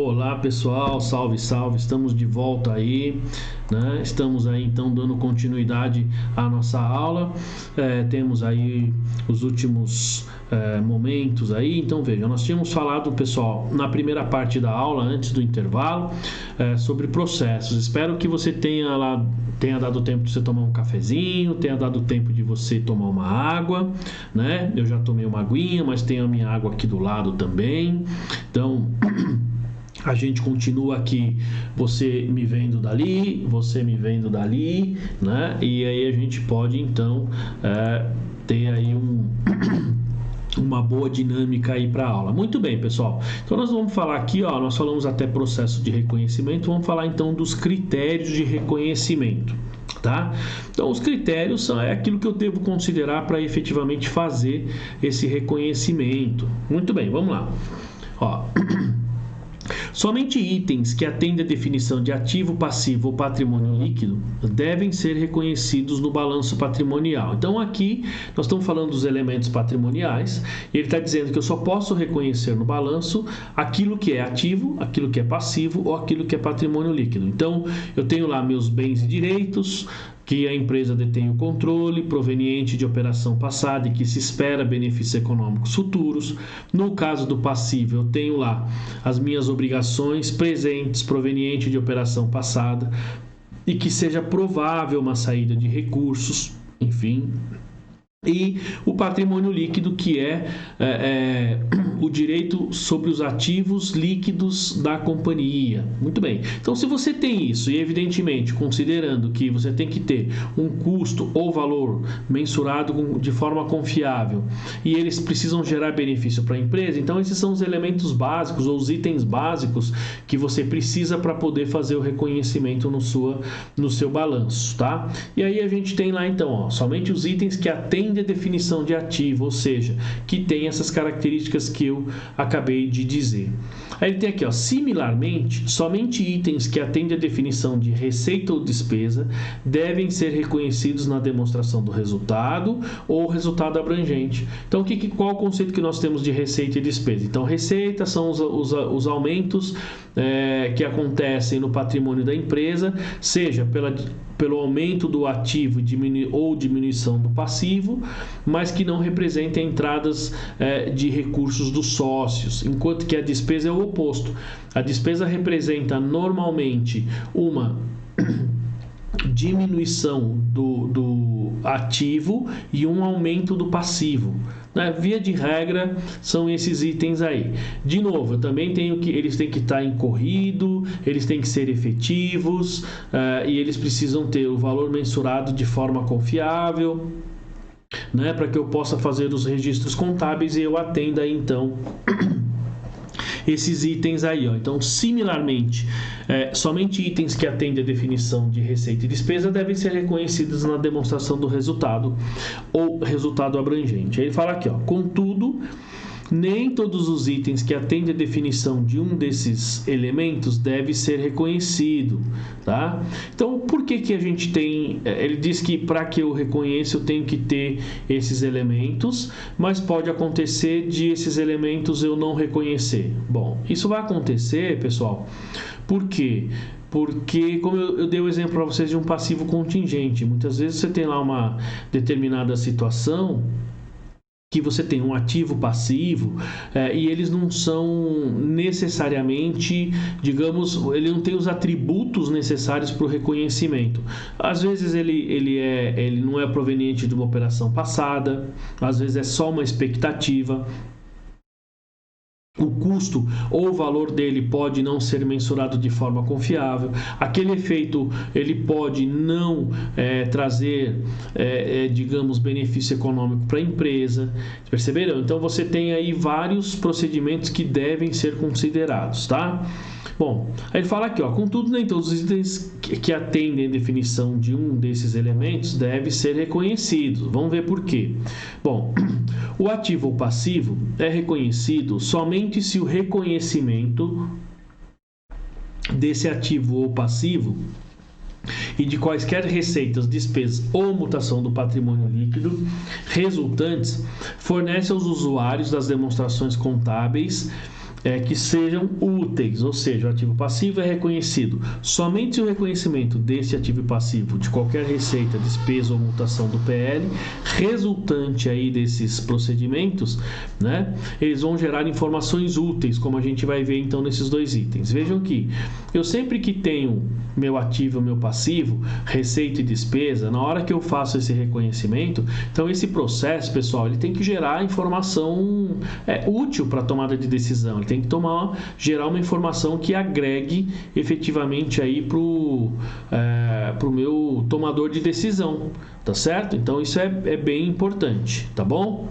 Olá pessoal, salve, salve, estamos de volta aí, né? Estamos aí então dando continuidade à nossa aula, temos aí os últimos momentos aí, então veja, nós tínhamos falado, pessoal, na primeira parte da aula, antes do intervalo, sobre processos. Espero que você tenha dado tempo de você tomar um cafezinho, tenha dado tempo de você tomar uma água, né? Eu já tomei uma aguinha, mas tenho a minha água aqui do lado também, então... A gente continua aqui, você me vendo dali, você me vendo dali, né? E aí a gente pode então ter aí uma boa dinâmica aí para a aula. Muito bem, pessoal. Então nós vamos falar aqui, ó, nós falamos até processo de reconhecimento, vamos falar então dos critérios de reconhecimento, tá? Então os critérios é aquilo que eu devo considerar para efetivamente fazer esse reconhecimento. Muito bem, vamos lá. Ó, somente itens que atendem a definição de ativo, passivo ou patrimônio líquido devem ser reconhecidos no balanço patrimonial. Então aqui nós estamos falando dos elementos patrimoniais e ele está dizendo que eu só posso reconhecer no balanço aquilo que é ativo, aquilo que é passivo ou aquilo que é patrimônio líquido. Então eu tenho lá meus bens e direitos, que a empresa detém o controle proveniente de operação passada e que se espera benefícios econômicos futuros. No caso do passivo, eu tenho lá as minhas obrigações presentes provenientes de operação passada e que seja provável uma saída de recursos, enfim. E o patrimônio líquido, que é o direito sobre os ativos líquidos da companhia. Muito bem. Então, se você tem isso, e evidentemente, considerando que você tem que ter um custo ou valor mensurado de forma confiável, e eles precisam gerar benefício para a empresa, então esses são os elementos básicos, ou os itens básicos que você precisa para poder fazer o reconhecimento no seu balanço, tá? E aí a gente tem lá, então, ó, somente os itens que atendem a definição de ativo, ou seja, que tem essas características que eu acabei de dizer. Aí ele tem aqui, ó, similarmente, somente itens que atendem a definição de receita ou despesa devem ser reconhecidos na demonstração do resultado ou resultado abrangente. Então, qual o conceito que nós temos de receita e despesa? Então, receita são os aumentos que acontecem no patrimônio da empresa, seja pelo aumento do ativo ou diminuição do passivo, mas que não representem entradas de recursos dos sócios, enquanto que a despesa é o oposto. A despesa representa normalmente uma diminuição do ativo e um aumento do passivo. Via de regra, são esses itens aí. De novo, eu também tenho que eles têm que estar incorrido, eles têm que ser efetivos e eles precisam ter o valor mensurado de forma confiável, né, para que eu possa fazer os registros contábeis e eu atenda então esses itens aí, ó. Então, similarmente, somente itens que atendem a definição de receita e despesa devem ser reconhecidos na demonstração do resultado ou resultado abrangente. Aí ele fala aqui, ó, contudo, nem todos os itens que atendem a definição de um desses elementos deve ser reconhecido, tá? Então, por que a gente tem... Ele diz que para que eu reconheça eu tenho que ter esses elementos, mas pode acontecer de esses elementos eu não reconhecer. Bom, isso vai acontecer, pessoal, por quê? Porque, como eu dei o exemplo para vocês de um passivo contingente, muitas vezes você tem lá uma determinada situação que você tem um ativo passivo e eles não são necessariamente, digamos, ele não tem os atributos necessários para o reconhecimento. Às vezes ele não é proveniente de uma operação passada, às vezes é só uma expectativa. O custo ou o valor dele pode não ser mensurado de forma confiável. Aquele efeito ele pode não trazer, digamos, benefício econômico para a empresa. Perceberam? Então você tem aí vários procedimentos que devem ser considerados, tá? Bom, aí ele fala aqui, ó, contudo, nem todos os itens que atendem a definição de um desses elementos devem ser reconhecidos. Vamos ver por quê. Bom, o ativo ou passivo é reconhecido somente se o reconhecimento desse ativo ou passivo e de quaisquer receitas, despesas ou mutação do patrimônio líquido resultantes fornece aos usuários das demonstrações contábeis que sejam úteis. úteis, ou seja, o ativo passivo é reconhecido somente se o reconhecimento desse ativo passivo de qualquer receita, despesa ou mutação do PL resultante aí desses procedimentos, né, eles vão gerar informações úteis, como a gente vai ver então nesses dois itens. Vejam que eu sempre que tenho meu ativo e meu passivo, receita e despesa, na hora que eu faço esse reconhecimento, então esse processo, pessoal, ele tem que gerar informação útil para a tomada de decisão, ele tem que gerar uma informação que agregue efetivamente aí pro meu tomador de decisão, tá certo? Então isso é bem importante, tá bom?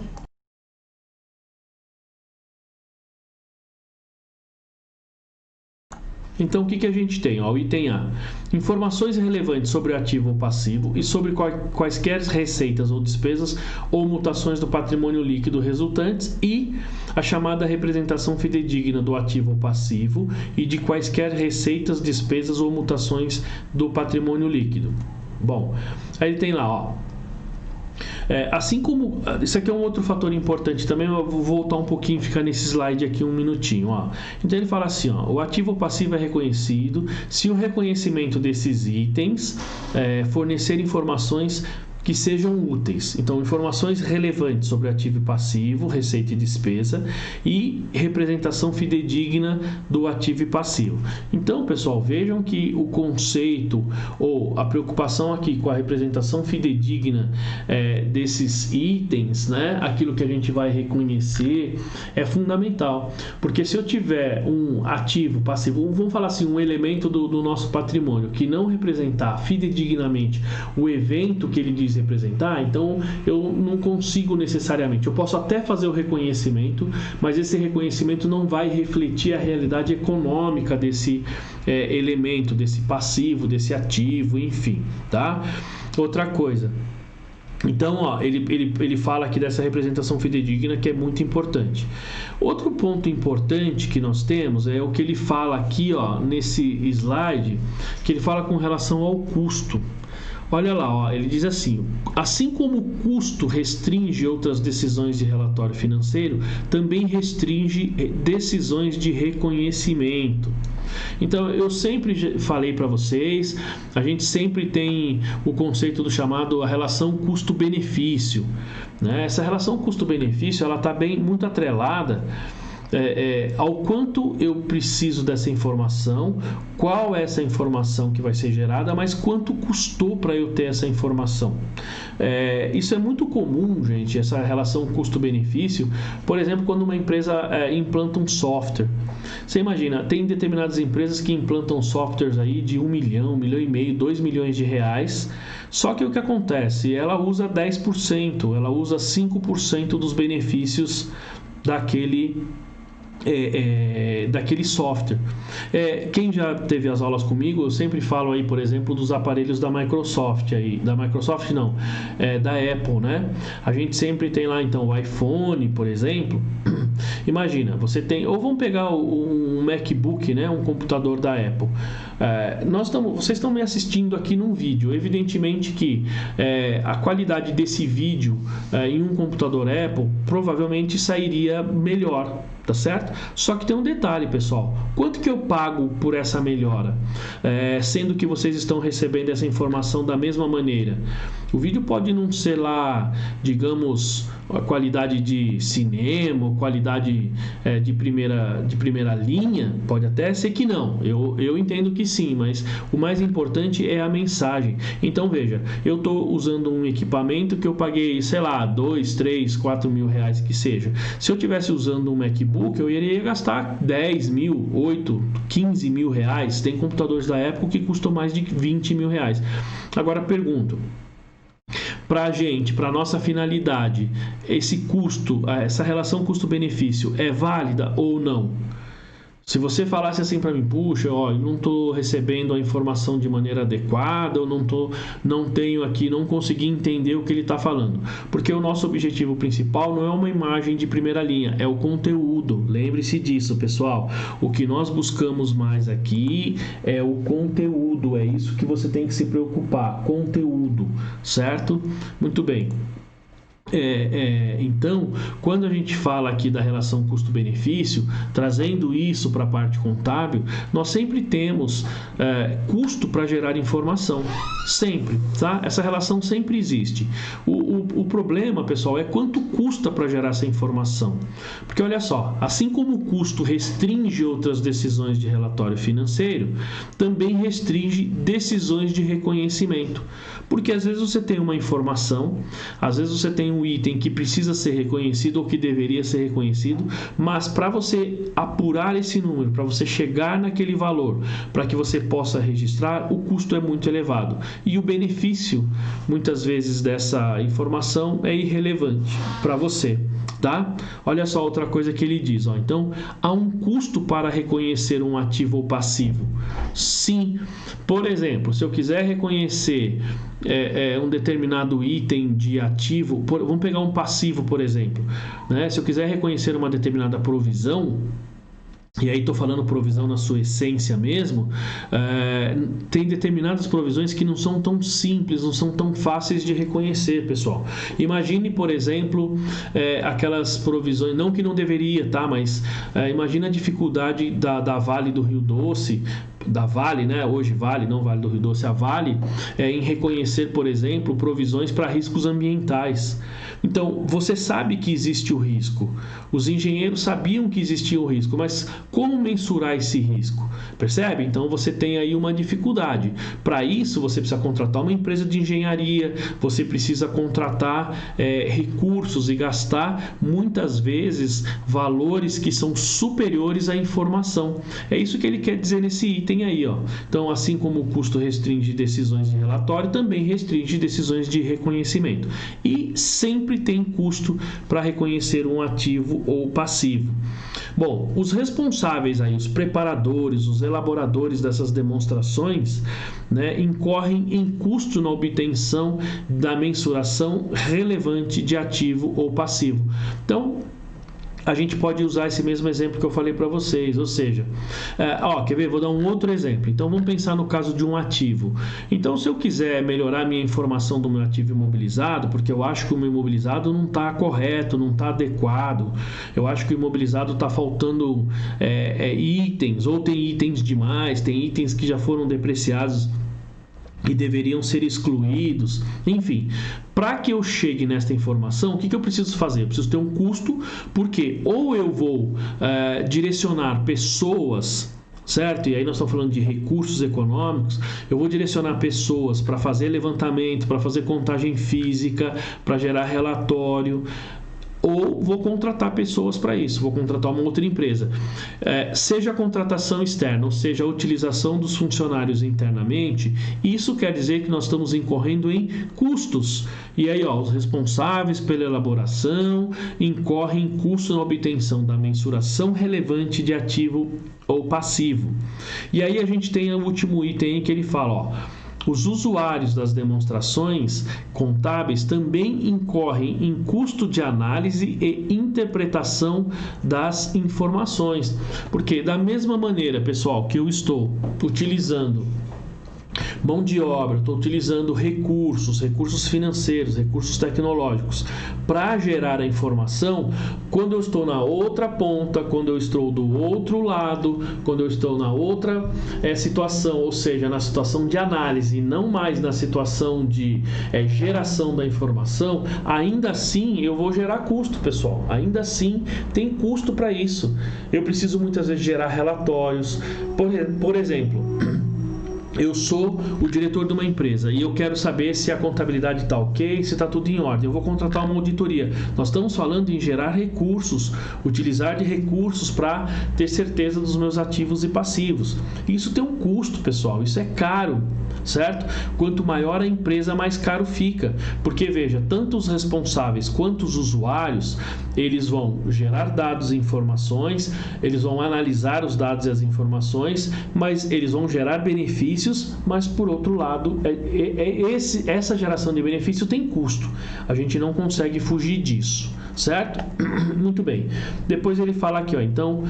Então, o que a gente tem? O item A. Informações relevantes sobre o ativo ou passivo e sobre quaisquer receitas ou despesas ou mutações do patrimônio líquido resultantes e a chamada representação fidedigna do ativo ou passivo e de quaisquer receitas, despesas ou mutações do patrimônio líquido. Bom, aí ele tem lá, assim como, isso aqui é um outro fator importante também, eu vou voltar um pouquinho, ficar nesse slide aqui um minutinho, Então ele fala assim, o ativo ou passivo é reconhecido se o reconhecimento desses itens fornecer informações que sejam úteis. Então, informações relevantes sobre ativo e passivo, receita e despesa e representação fidedigna do ativo e passivo. Então, pessoal, vejam que o conceito ou a preocupação aqui com a representação fidedigna desses itens, né, aquilo que a gente vai reconhecer é fundamental, porque se eu tiver um ativo passivo, vamos falar assim, um elemento do nosso patrimônio que não representar fidedignamente o evento que ele diz representar, então eu não consigo necessariamente, eu posso até fazer o reconhecimento, mas esse reconhecimento não vai refletir a realidade econômica desse elemento, desse passivo, desse ativo, enfim, tá? Outra coisa, então, ele fala aqui dessa representação fidedigna que é muito importante. Outro ponto importante que nós temos é o que ele fala aqui, nesse slide, que ele fala com relação ao custo. Olha lá, ele diz assim como o custo restringe outras decisões de relatório financeiro, também restringe decisões de reconhecimento. Então, eu sempre falei para vocês, a gente sempre tem o conceito do chamado a relação custo-benefício, né? Essa relação custo-benefício, ela está muito atrelada ao quanto eu preciso dessa informação, qual é essa informação que vai ser gerada, mas quanto custou para eu ter essa informação. Isso é muito comum, gente, essa relação custo-benefício, por exemplo, quando uma empresa implanta um software. Você imagina, tem determinadas empresas que implantam softwares aí de 1 milhão, 1,5 milhão, 2 milhões de reais, só que o que acontece? Ela usa 10%, ela usa 5% dos benefícios daquele software. Quem já teve as aulas comigo, eu sempre falo aí, por exemplo, dos aparelhos da Microsoft da Apple, né? A gente sempre tem lá então o iPhone, por exemplo. Imagina, você tem, ou vamos pegar um MacBook, né, um computador da Apple. Vocês estão me assistindo aqui num vídeo. Evidentemente que a qualidade desse vídeo em um computador Apple provavelmente sairia melhor, tá certo? Só que tem um detalhe, pessoal. Quanto que eu pago por essa melhora? Sendo que vocês estão recebendo essa informação da mesma maneira. O vídeo pode não ser lá, digamos, a qualidade de cinema, qualidade de primeira linha, pode até ser que não. Eu entendo que sim, mas o mais importante é a mensagem. Então veja, eu estou usando um equipamento que eu paguei, sei lá, 2, 3, 4 mil reais que seja. Se eu estivesse usando um MacBook, eu iria gastar 10 mil, 8, 15 mil reais. Tem computadores da Apple que custam mais de 20 mil reais. Agora pergunto, para a gente, para a nossa finalidade, esse custo, essa relação custo-benefício é válida ou não? Se você falasse assim para mim, puxa, eu não estou recebendo a informação de maneira adequada, eu não tenho aqui, não consegui entender o que ele está falando. Porque o nosso objetivo principal não é uma imagem de primeira linha, é o conteúdo. Lembre-se disso, pessoal. O que nós buscamos mais aqui é o conteúdo, é isso que você tem que se preocupar, conteúdo, certo? Muito bem. Então, quando a gente fala aqui da relação custo-benefício, trazendo isso para a parte contábil, nós sempre temos custo para gerar informação, sempre, tá? Essa relação sempre existe. O problema, pessoal, é quanto custa para gerar essa informação. Porque olha só, assim como o custo restringe outras decisões de relatório financeiro, também restringe decisões de reconhecimento. Porque às vezes você tem uma informação, às vezes você tem um item que precisa ser reconhecido ou que deveria ser reconhecido, mas para você apurar esse número, para você chegar naquele valor, para que você possa registrar, o custo é muito elevado. E o benefício, muitas vezes, dessa informação é irrelevante para você. Tá? Olha só outra coisa que ele diz. Então, há um custo para reconhecer um ativo ou passivo? Sim. Por exemplo, se eu quiser reconhecer um determinado item de ativo, vamos pegar um passivo, por exemplo, né? Se eu quiser reconhecer uma determinada provisão, e aí estou falando provisão na sua essência mesmo, tem determinadas provisões que não são tão simples, não são tão fáceis de reconhecer, pessoal. Imagine, por exemplo, aquelas provisões, não que não deveria, tá? Mas imagine a dificuldade da Vale do Rio Doce, da Vale, né? Hoje Vale, não Vale do Rio Doce, a Vale, em reconhecer, por exemplo, provisões para riscos ambientais. Então, você sabe que existe o risco. Os engenheiros sabiam que existia o risco, mas como mensurar esse risco? Percebe? Então, você tem aí uma dificuldade. Para isso, você precisa contratar uma empresa de engenharia, você precisa contratar recursos e gastar, muitas vezes, valores que são superiores à informação. É isso que ele quer dizer nesse item aí, ó. Então, assim como o custo restringe decisões de relatório, também restringe decisões de reconhecimento. E sempre tem custo para reconhecer um ativo ou passivo. Bom, os responsáveis aí, os preparadores, os elaboradores dessas demonstrações, né, incorrem em custo na obtenção da mensuração relevante de ativo ou passivo. Então, a gente pode usar esse mesmo exemplo que eu falei para vocês, ou seja, quer ver? Vou dar um outro exemplo. Então, vamos pensar no caso de um ativo. Então, se eu quiser melhorar a minha informação do meu ativo imobilizado, porque eu acho que o meu imobilizado não está correto, não está adequado, eu acho que o imobilizado está faltando itens, ou tem itens demais, tem itens que já foram depreciados e deveriam ser excluídos, enfim. Para que eu chegue nesta informação, o que eu preciso fazer? Eu preciso ter um custo, porque ou eu vou direcionar pessoas, certo? E aí nós estamos falando de recursos econômicos, eu vou direcionar pessoas para fazer levantamento, para fazer contagem física, para gerar relatório, ou vou contratar pessoas para isso, vou contratar uma outra empresa. Seja a contratação externa, ou seja, a utilização dos funcionários internamente, isso quer dizer que nós estamos incorrendo em custos. E aí, os responsáveis pela elaboração incorrem em custo na obtenção da mensuração relevante de ativo ou passivo. E aí a gente tem o último item que ele fala, os usuários das demonstrações contábeis também incorrem em custo de análise e interpretação das informações. Porque da mesma maneira, pessoal, que eu estou utilizando mão de obra, estou utilizando recursos financeiros, recursos tecnológicos para gerar a informação, quando eu estou na outra ponta, quando eu estou do outro lado, quando eu estou na outra situação, ou seja, na situação de análise, não mais na situação de geração da informação, ainda assim eu vou gerar custo, pessoal. Ainda assim tem custo para isso. Eu preciso muitas vezes gerar relatórios. Por exemplo, eu sou o diretor de uma empresa e eu quero saber se a contabilidade está ok, se está tudo em ordem. Eu vou contratar uma auditoria. Nós estamos falando em gerar recursos, utilizar de recursos para ter certeza dos meus ativos e passivos. Isso tem um custo, pessoal. Isso é caro, certo? Quanto maior a empresa, mais caro fica. Porque, veja, tanto os responsáveis quanto os usuários, eles vão gerar dados e informações, eles vão analisar os dados e as informações, mas eles vão gerar benefícios, mas por outro lado, essa geração de benefício tem custo. A gente não consegue fugir disso, certo? Muito bem. Depois ele fala aqui, então,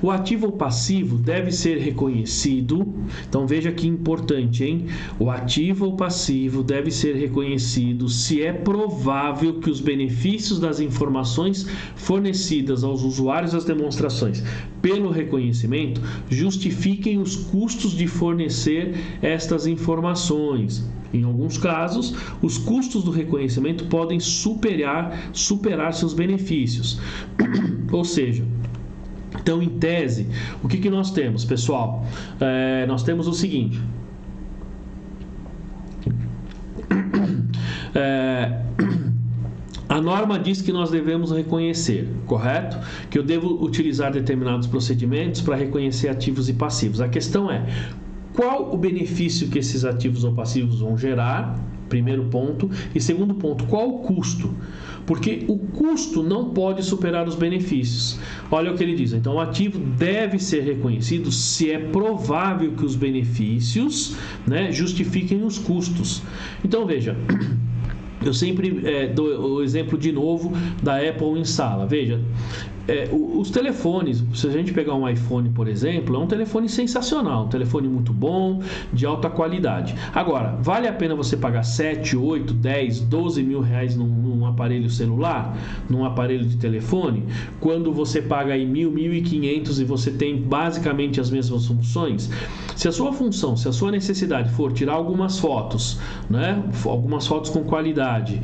O ativo ou passivo deve ser reconhecido. Então veja que importante, hein? O ativo ou passivo deve ser reconhecido se é provável que os benefícios das informações fornecidas aos usuários das demonstrações pelo reconhecimento justifiquem os custos de fornecer estas informações. Em alguns casos, os custos do reconhecimento podem superar seus benefícios. Ou seja, então, em tese, o que nós temos, pessoal? Nós temos o seguinte. A norma diz que nós devemos reconhecer, correto? Que eu devo utilizar determinados procedimentos para reconhecer ativos e passivos. A questão é, qual o benefício que esses ativos ou passivos vão gerar? Primeiro ponto. E segundo ponto, qual o custo? Porque o custo não pode superar os benefícios. Olha o que ele diz. Então, o ativo deve ser reconhecido se é provável que os benefícios, né, justifiquem os custos. Então, veja... Eu sempre dou o exemplo de novo da Apple em sala. Veja, os telefones, se a gente pegar um iPhone, por exemplo, é um telefone sensacional, um telefone muito bom, de alta qualidade. Agora, vale a pena você pagar 7, 8, 10, 12 mil reais num aparelho celular, num aparelho de telefone, quando você paga aí 1.500 e você tem basicamente as mesmas funções? Se a sua função, se a sua necessidade for tirar algumas fotos, né, algumas fotos com qualidade,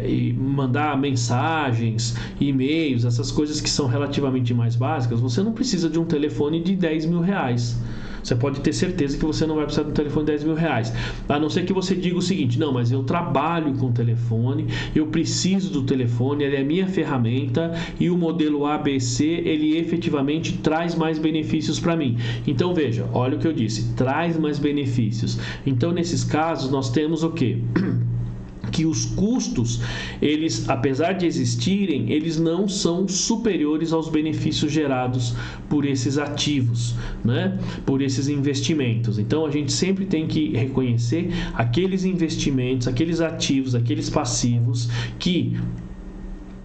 e mandar mensagens, e-mails, essas coisas que são relativamente mais básicas, você não precisa de um telefone de 10 mil reais. Você pode ter certeza que você não vai precisar de um telefone de 10 mil reais. A não ser que você diga o seguinte: não, mas eu trabalho com telefone, eu preciso do telefone, ele é minha ferramenta e o modelo ABC, ele efetivamente traz mais benefícios para mim. Então veja, olha o que eu disse, traz mais benefícios. Então nesses casos nós temos o quê? Que os custos, eles, apesar de existirem, eles não são superiores aos benefícios gerados por esses ativos, né? Por esses investimentos. Então, a gente sempre tem que reconhecer aqueles investimentos, aqueles ativos, aqueles passivos que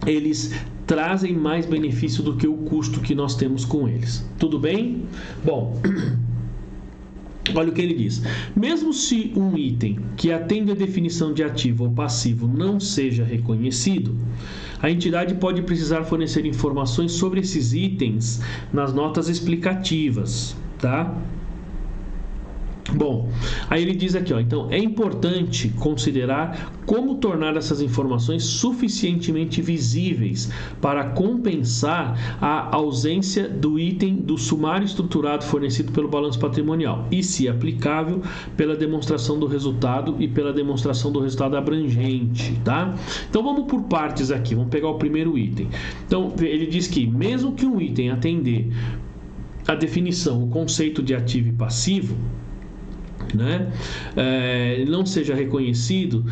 eles trazem mais benefício do que o custo que nós temos com eles. Tudo bem? Bom... Olha o que ele diz. Mesmo se um item que atende à definição de ativo ou passivo não seja reconhecido, a entidade pode precisar fornecer informações sobre esses itens nas notas explicativas, tá? Bom, aí ele diz aqui, ó, então é importante considerar como tornar essas informações suficientemente visíveis para compensar a ausência do item do sumário estruturado fornecido pelo balanço patrimonial e, se aplicável, pela demonstração do resultado e pela demonstração do resultado abrangente, tá? Então vamos por partes aqui, vamos pegar o primeiro item. Então ele diz que mesmo que um item atender a definição, o conceito de ativo e passivo, né, não seja reconhecido,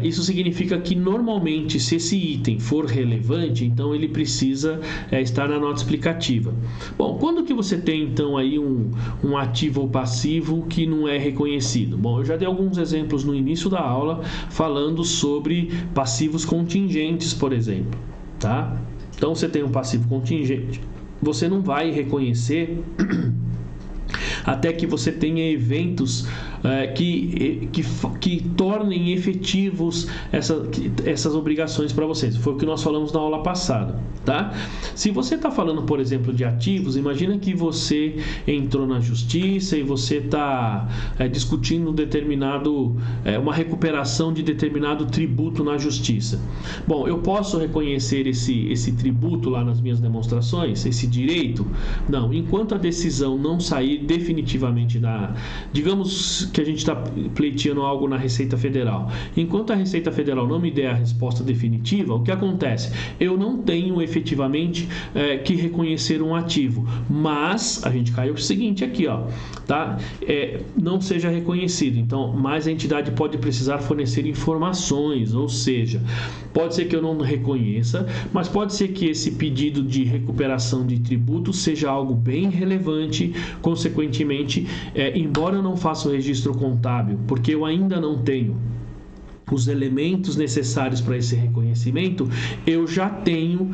isso significa que normalmente, se esse item for relevante, então ele precisa estar na nota explicativa. Bom, quando que você tem então aí um ativo ou passivo que não é reconhecido? Bom, eu já dei alguns exemplos no início da aula falando sobre passivos contingentes, por exemplo, tá? Então você tem um passivo contingente, você não vai reconhecer até que você tenha eventos que tornem efetivos essas obrigações para vocês. Foi o que nós falamos na aula passada, tá? Se você está falando, por exemplo, de ativos, imagina que você entrou na justiça e você está discutindo uma recuperação de determinado tributo na justiça. Bom, eu posso reconhecer esse tributo lá nas minhas demonstrações, esse direito? Não, enquanto a decisão não sair definitivamente digamos que a gente está pleiteando algo na Receita Federal. Enquanto a Receita Federal não me der a resposta definitiva, o que acontece? Eu não tenho efetivamente que reconhecer um ativo, mas a gente caiu o seguinte aqui, ó, tá? Não seja reconhecido. Então, mas a entidade pode precisar fornecer informações, ou seja, pode ser que eu não reconheça, mas pode ser que esse pedido de recuperação de tributo seja algo bem relevante, consequentemente, embora eu não faça o registro contábil, porque eu ainda não tenho os elementos necessários para esse reconhecimento, eu já tenho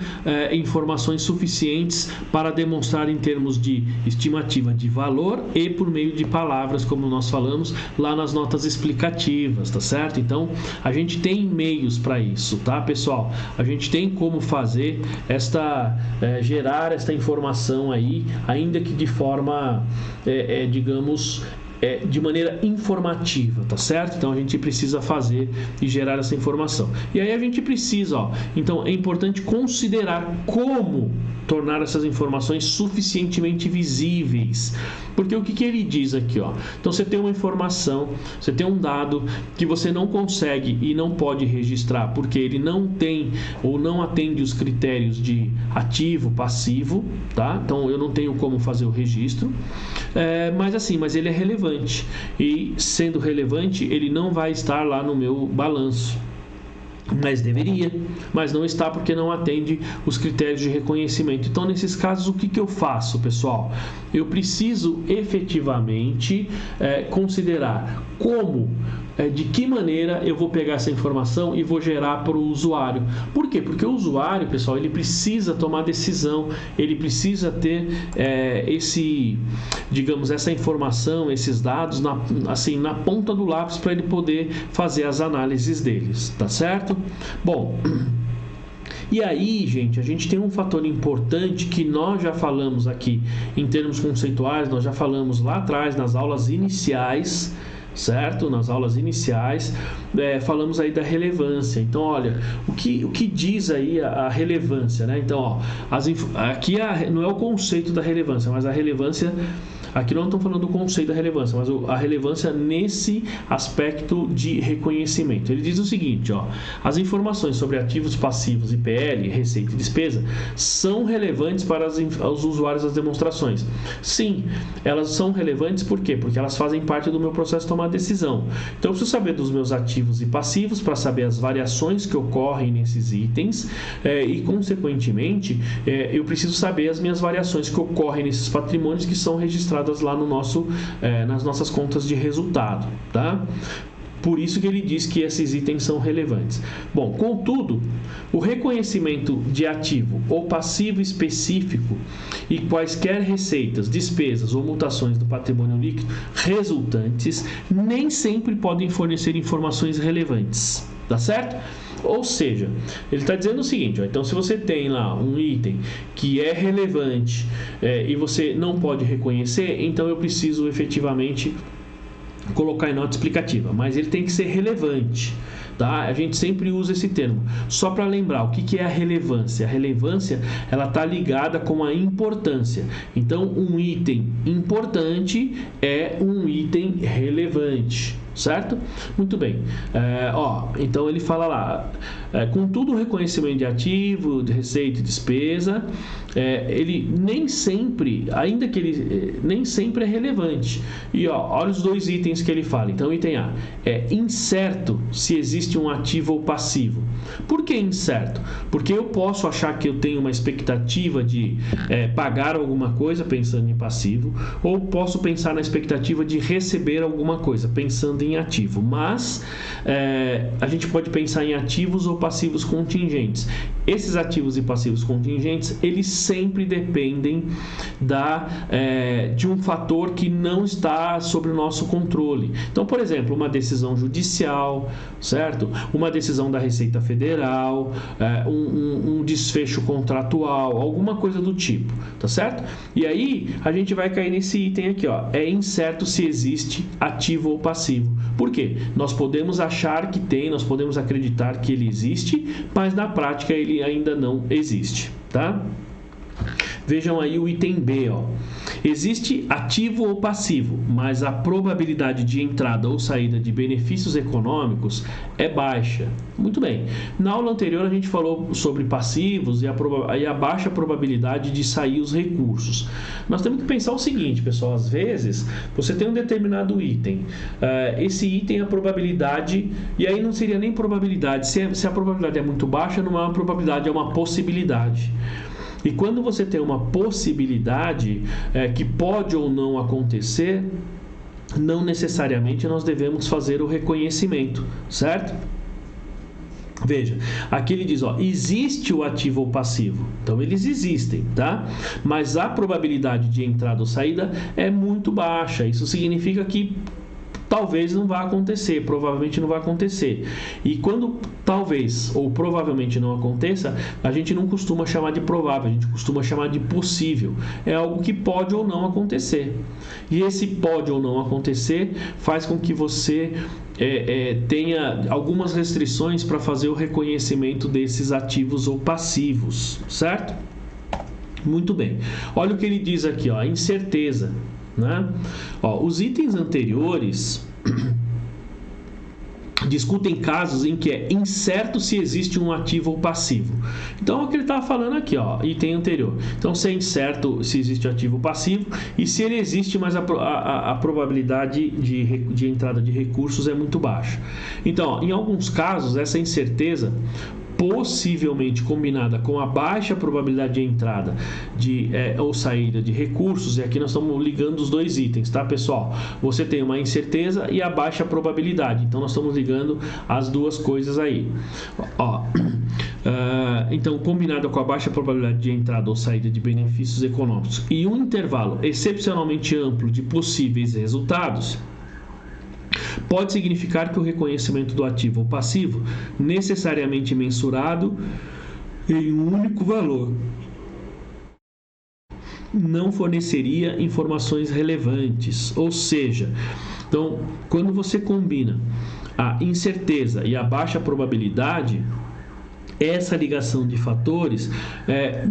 informações suficientes para demonstrar em termos de estimativa de valor e por meio de palavras, como nós falamos lá nas notas explicativas, tá certo? Então, a gente tem meios para isso, tá, pessoal? A gente tem como fazer gerar esta informação aí, ainda que de forma, digamos, de maneira informativa, tá certo? Então a gente precisa fazer e gerar essa informação. E aí a gente precisa, então é importante considerar como tornar essas informações suficientemente visíveis. Porque o que ele diz aqui, Então você tem uma informação, você tem um dado que você não consegue e não pode registrar porque ele não tem ou não atende os critérios de ativo, passivo, tá? Então eu não tenho como fazer o registro, mas ele é relevante. E sendo relevante, ele não vai estar lá no meu balanço. Mas deveria, mas não está porque não atende os critérios de reconhecimento. Então, nesses casos, o que eu faço, pessoal? Eu preciso efetivamente considerar de que maneira eu vou pegar essa informação e vou gerar para o usuário. Por quê? Porque o usuário, pessoal, ele precisa tomar decisão, ele precisa ter essa informação, esses dados na ponta do lápis para ele poder fazer as análises deles, tá certo? Bom, e aí, gente, a gente tem um fator importante que nós já falamos aqui em termos conceituais, nós já falamos lá atrás nas aulas iniciais, certo? Nas aulas iniciais, falamos aí da relevância. Então, olha, o que diz aí a relevância, né? Então, aqui não é o conceito da relevância, mas a relevância... Aqui não estamos falando do conceito da relevância, mas a relevância nesse aspecto de reconhecimento. Ele diz o seguinte, as informações sobre ativos, passivos, IPL, receita e despesa são relevantes para os usuários das demonstrações. Sim, elas são relevantes por quê? Porque elas fazem parte do meu processo de tomar decisão. Então, eu preciso saber dos meus ativos e passivos para saber as variações que ocorrem nesses itens e, consequentemente, eu preciso saber as minhas variações que ocorrem nesses patrimônios que são registrados lá no nas nossas contas de resultado, tá? Por isso que ele diz que esses itens são relevantes. Bom, contudo, o reconhecimento de ativo ou passivo específico e quaisquer receitas, despesas ou mutações do patrimônio líquido resultantes nem sempre podem fornecer informações relevantes, tá certo? Ou seja, ele está dizendo o seguinte, então se você tem lá um item que é relevante e você não pode reconhecer, então eu preciso efetivamente colocar em nota explicativa, mas ele tem que ser relevante, tá? A gente sempre usa esse termo. Só para lembrar, o que é a relevância? A relevância, ela está ligada com a importância. Então, um item importante é um item relevante, certo? Muito bem. Então ele fala lá, contudo o reconhecimento de ativo, de receita e despesa, ele nem sempre, ainda que ele nem sempre é relevante. E olha os dois itens que ele fala. Então, item A é incerto se existe um ativo ou passivo. Por que incerto? Porque eu posso achar que eu tenho uma expectativa de pagar alguma coisa pensando em passivo, ou posso pensar na expectativa de receber alguma coisa pensando em ativo, mas a gente pode pensar em ativos ou passivos contingentes. Esses ativos e passivos contingentes, eles sempre dependem de um fator que não está sob o nosso controle. Então, por exemplo, uma decisão judicial, certo? Uma decisão da Receita Federal, um desfecho contratual, alguma coisa do tipo, tá certo? E aí, a gente vai cair nesse item aqui, é incerto se existe ativo ou passivo. Por quê? Nós podemos achar que tem, nós podemos acreditar que ele existe, mas na prática ele ainda não existe, tá? Vejam aí o item B, Existe ativo ou passivo, mas a probabilidade de entrada ou saída de benefícios econômicos é baixa. Muito bem. Na aula anterior a gente falou sobre passivos e a baixa probabilidade de sair os recursos. Nós temos que pensar o seguinte, pessoal, às vezes você tem um determinado item, esse item a probabilidade, e aí não seria nem probabilidade, se a probabilidade é muito baixa, não é uma probabilidade, é uma possibilidade. E quando você tem uma possibilidade que pode ou não acontecer, não necessariamente nós devemos fazer o reconhecimento, certo? Veja, aqui ele diz, ó, existe o ativo ou passivo. Então, eles existem, tá? Mas a probabilidade de entrada ou saída é muito baixa. Isso significa que talvez não vá acontecer, provavelmente não vai acontecer. E quando talvez ou provavelmente não aconteça, a gente não costuma chamar de provável, a gente costuma chamar de possível. É algo que pode ou não acontecer. E esse pode ou não acontecer faz com que você tenha algumas restrições para fazer o reconhecimento desses ativos ou passivos, certo? Muito bem. Olha o que ele diz aqui, ó, incerteza. Né? Ó, os itens anteriores discutem casos em que é incerto se existe um ativo ou passivo. Então, é o que ele estava falando aqui, ó, item anterior. Então, se é incerto se existe ativo ou passivo e se ele existe, mas a probabilidade de entrada de recursos é muito baixa. Então, ó, em alguns casos, essa incerteza possivelmente combinada com a baixa probabilidade de entrada ou saída de recursos, e aqui nós estamos ligando os dois itens, tá, pessoal? Você tem uma incerteza e a baixa probabilidade, então nós estamos ligando as duas coisas aí. Ó, então, combinada com a baixa probabilidade de entrada ou saída de benefícios econômicos e um intervalo excepcionalmente amplo de possíveis resultados, pode significar que o reconhecimento do ativo ou passivo, necessariamente mensurado em um único valor, não forneceria informações relevantes. Ou seja, então, quando você combina a incerteza e a baixa probabilidade, essa ligação de fatores,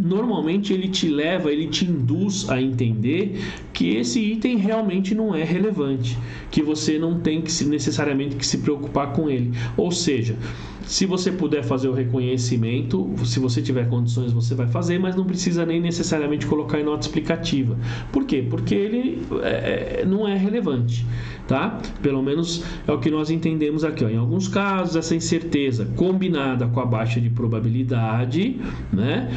normalmente ele te induz a entender que esse item realmente não é relevante, que você não tem necessariamente que se preocupar com ele. Ou seja, se você puder fazer o reconhecimento, se você tiver condições, você vai fazer, mas não precisa nem necessariamente colocar em nota explicativa. Por quê? Porque ele não é relevante, tá? Pelo menos é o que nós entendemos aqui, ó. Em alguns casos, essa incerteza combinada com a baixa de probabilidade, né,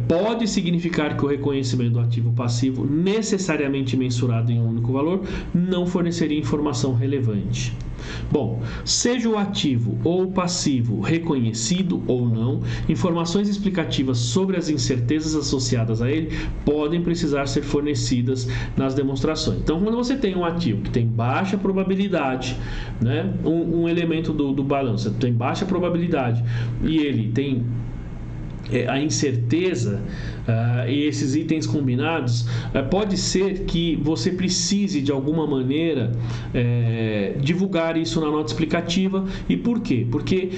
pode significar que o reconhecimento do ativo passivo, necessariamente mensurado em um único valor, não forneceria informação relevante. Bom, seja o ativo ou o passivo reconhecido ou não, informações explicativas sobre as incertezas associadas a ele podem precisar ser fornecidas nas demonstrações. Então, quando você tem um ativo que tem baixa probabilidade, né, um elemento do balanço tem baixa probabilidade e ele tem a incerteza e esses itens combinados, pode ser que você precise de alguma maneira divulgar isso na nota explicativa. E por quê? Porque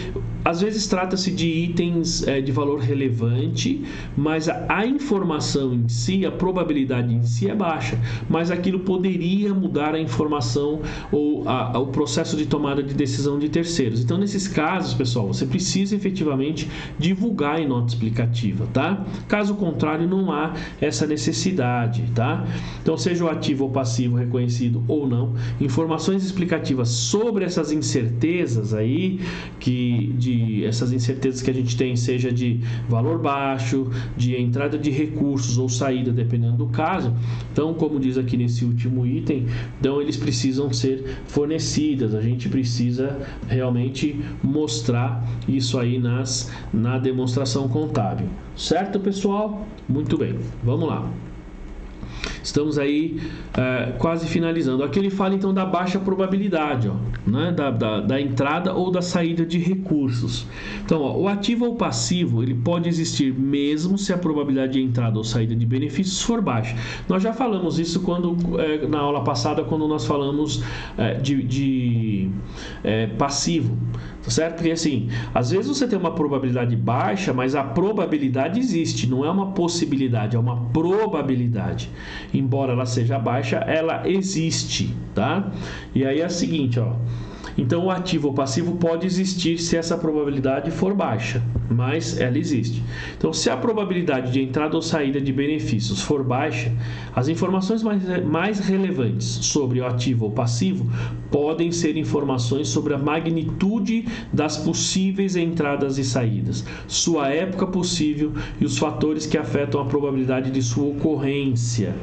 às vezes trata-se de itens de valor relevante, mas a informação em si, a probabilidade em si é baixa, mas aquilo poderia mudar a informação ou o processo de tomada de decisão de terceiros. Então, nesses casos, pessoal, você precisa efetivamente divulgar em nota explicativa, tá? Caso contrário, não há essa necessidade, tá? Então, seja o ativo ou passivo reconhecido ou não, informações explicativas sobre essas incertezas aí, essas incertezas que a gente tem, seja de valor baixo, de entrada de recursos ou saída, dependendo do caso. Então, como diz aqui nesse último item, então eles precisam ser fornecidas. A gente precisa realmente mostrar isso aí na demonstração contábil. Certo, pessoal? Muito bem, vamos lá. Estamos aí quase finalizando. Aqui ele fala então da baixa probabilidade, ó, né? da entrada ou da saída de recursos. Então, ó, o ativo ou passivo ele pode existir mesmo se a probabilidade de entrada ou saída de benefícios for baixa. Nós já falamos isso na aula passada, quando nós falamos de passivo. Certo? Porque assim, às vezes você tem uma probabilidade baixa, mas a probabilidade existe, não é uma possibilidade, é uma probabilidade. Embora ela seja baixa, ela existe, tá? E aí é o seguinte, ó. Então, o ativo ou passivo pode existir se essa probabilidade for baixa, mas ela existe. Então, se a probabilidade de entrada ou saída de benefícios for baixa, as informações mais relevantes sobre o ativo ou passivo podem ser informações sobre a magnitude das possíveis entradas e saídas, sua época possível e os fatores que afetam a probabilidade de sua ocorrência.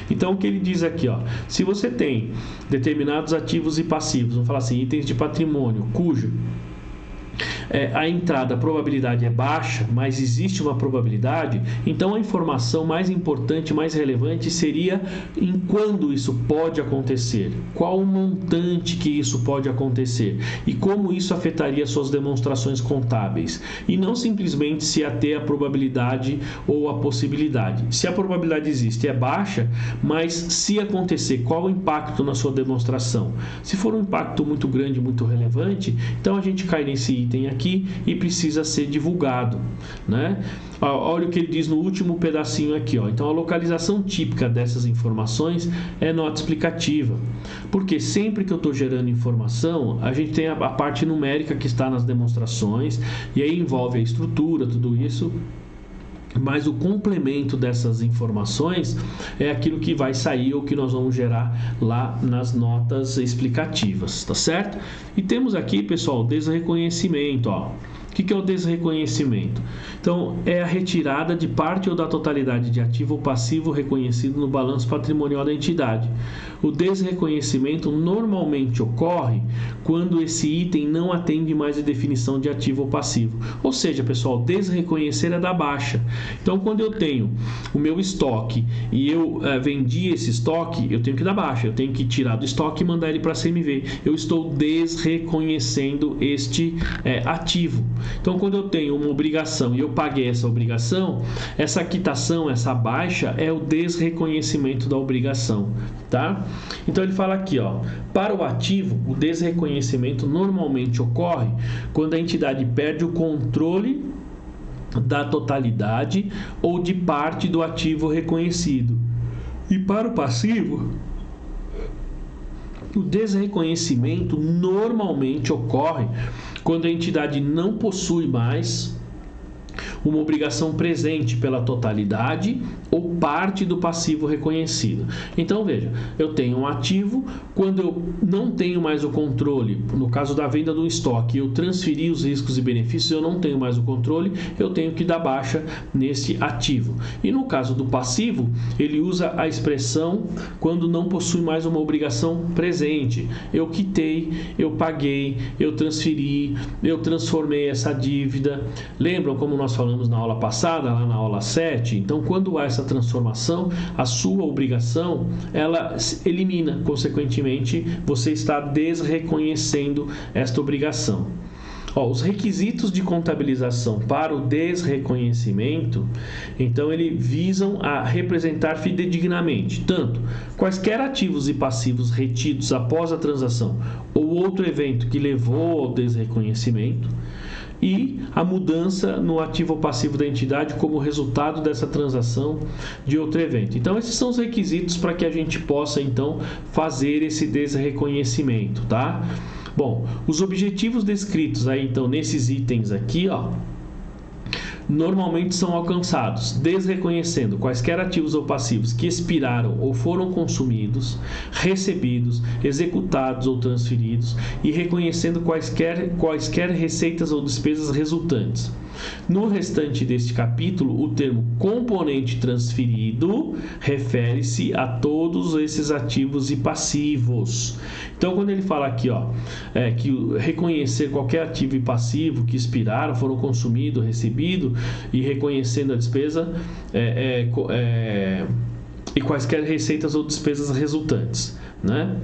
Então, o que ele diz aqui, ó, se você tem determinados ativos e passivos, vamos falar assim, itens de patrimônio, cujo a entrada, a probabilidade é baixa, mas existe uma probabilidade, então a informação mais importante, mais relevante seria em quando isso pode acontecer, qual o montante que isso pode acontecer e como isso afetaria suas demonstrações contábeis, e não simplesmente se ater à probabilidade ou à possibilidade. Se a probabilidade existe, é baixa, mas se acontecer, qual o impacto na sua demonstração? Se for um impacto muito grande, muito relevante, então a gente cai nesse item aqui e precisa ser divulgado, né? Olha o que ele diz no último pedacinho aqui, ó. Então a localização típica dessas informações é nota explicativa, porque sempre que eu estou gerando informação, a gente tem a parte numérica que está nas demonstrações, e aí envolve a estrutura, tudo isso, mas o complemento dessas informações é aquilo que vai sair ou que nós vamos gerar lá nas notas explicativas, tá certo? E temos aqui, pessoal, o desreconhecimento, ó. O que é o desreconhecimento? Então, é a retirada de parte ou da totalidade de ativo ou passivo reconhecido no balanço patrimonial da entidade. O desreconhecimento normalmente ocorre quando esse item não atende mais a definição de ativo ou passivo. Ou seja, pessoal, desreconhecer é da baixa. Então, quando eu tenho o meu estoque e eu vendi esse estoque, eu tenho que dar baixa. Eu tenho que tirar do estoque e mandar ele para a CMV. Eu estou desreconhecendo este ativo. Então, quando eu tenho uma obrigação e eu paguei essa obrigação, essa quitação, essa baixa é o desreconhecimento da obrigação, tá? Então, ele fala aqui, ó, para o ativo, o desreconhecimento normalmente ocorre quando a entidade perde o controle da totalidade ou de parte do ativo reconhecido. E para o passivo, o desreconhecimento normalmente ocorre quando a entidade não possui mais uma obrigação presente pela totalidade ou parte do passivo reconhecido. Então, veja, eu tenho um ativo, quando eu não tenho mais o controle, no caso da venda do estoque, eu transferi os riscos e benefícios, eu não tenho mais o controle, eu tenho que dar baixa nesse ativo. E no caso do passivo, ele usa a expressão quando não possui mais uma obrigação presente. Eu quitei, eu paguei, eu transferi, eu transformei essa dívida. Lembram como nós falamos na aula passada, lá na aula 7? Então, quando há essa transformação, a sua obrigação, ela elimina, consequentemente, você está desreconhecendo esta obrigação. Os requisitos de contabilização para o desreconhecimento, então, eles visam a representar fidedignamente, tanto quaisquer ativos e passivos retidos após a transação ou outro evento que levou ao desreconhecimento, e a mudança no ativo ou passivo da entidade como resultado dessa transação de outro evento. Então, esses são os requisitos para que a gente possa, então, fazer esse desreconhecimento, tá? Bom, os objetivos descritos aí, então, nesses itens aqui, ó, normalmente são alcançados desreconhecendo quaisquer ativos ou passivos que expiraram ou foram consumidos, recebidos, executados ou transferidos e reconhecendo quaisquer receitas ou despesas resultantes. No restante deste capítulo, o termo componente transferido refere-se a todos esses ativos e passivos. Então, quando ele fala aqui, ó, que reconhecer qualquer ativo e passivo que expiraram, foram consumidos, recebidos e reconhecendo a despesa e quaisquer receitas ou despesas resultantes, né?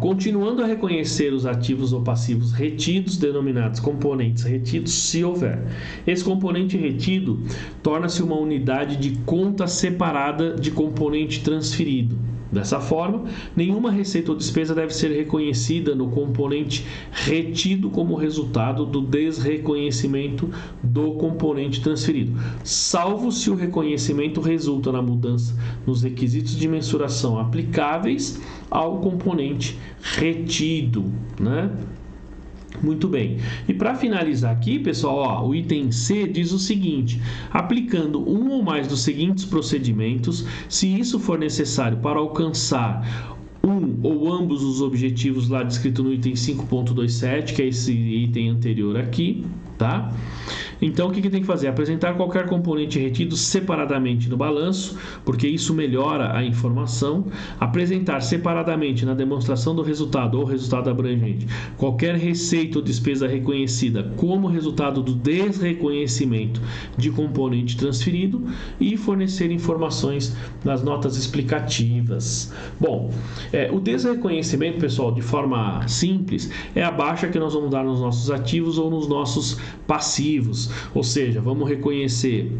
Continuando a reconhecer os ativos ou passivos retidos, denominados componentes retidos, se houver. Esse componente retido torna-se uma unidade de conta separada de componente transferido. Dessa forma, nenhuma receita ou despesa deve ser reconhecida no componente retido como resultado do desreconhecimento do componente transferido, salvo se o reconhecimento resulta na mudança nos requisitos de mensuração aplicáveis ao componente retido, né? Muito bem. E para finalizar aqui, pessoal, o item C diz o seguinte: aplicando um ou mais dos seguintes procedimentos, se isso for necessário para alcançar um ou ambos os objetivos lá descrito no item 5.27, que é esse item anterior aqui, tá? Então, o que tem que fazer? Apresentar qualquer componente retido separadamente no balanço, porque isso melhora a informação. Apresentar separadamente na demonstração do resultado ou resultado abrangente qualquer receita ou despesa reconhecida como resultado do desreconhecimento de componente transferido e fornecer informações nas notas explicativas. Bom, o desreconhecimento, pessoal, de forma simples, é a baixa que nós vamos dar nos nossos ativos ou nos nossos passivos. Ou seja, podemos reconhecer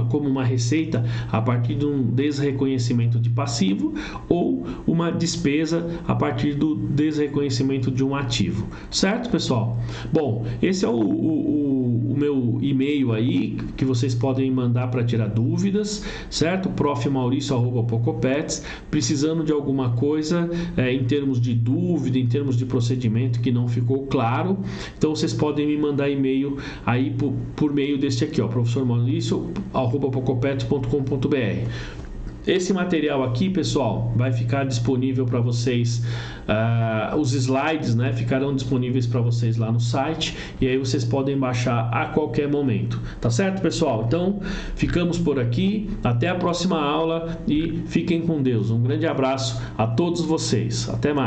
como uma receita a partir de um desreconhecimento de passivo ou uma despesa a partir do desreconhecimento de um ativo. Certo, pessoal? Bom, esse é o meu e-mail aí que vocês podem mandar para tirar dúvidas, certo? profmauricio@pocopets. Precisando de alguma coisa em termos de dúvida, em termos de procedimento que não ficou claro, então vocês podem me mandar e-mail aí por meio deste aqui, professormauricio@pocopets.com.br. Esse material aqui, pessoal, vai ficar disponível para vocês, os slides, né, ficarão disponíveis para vocês lá no site, e aí vocês podem baixar a qualquer momento, tá certo, pessoal? Então, ficamos por aqui, até a próxima aula e fiquem com Deus. Um grande abraço a todos vocês, até mais.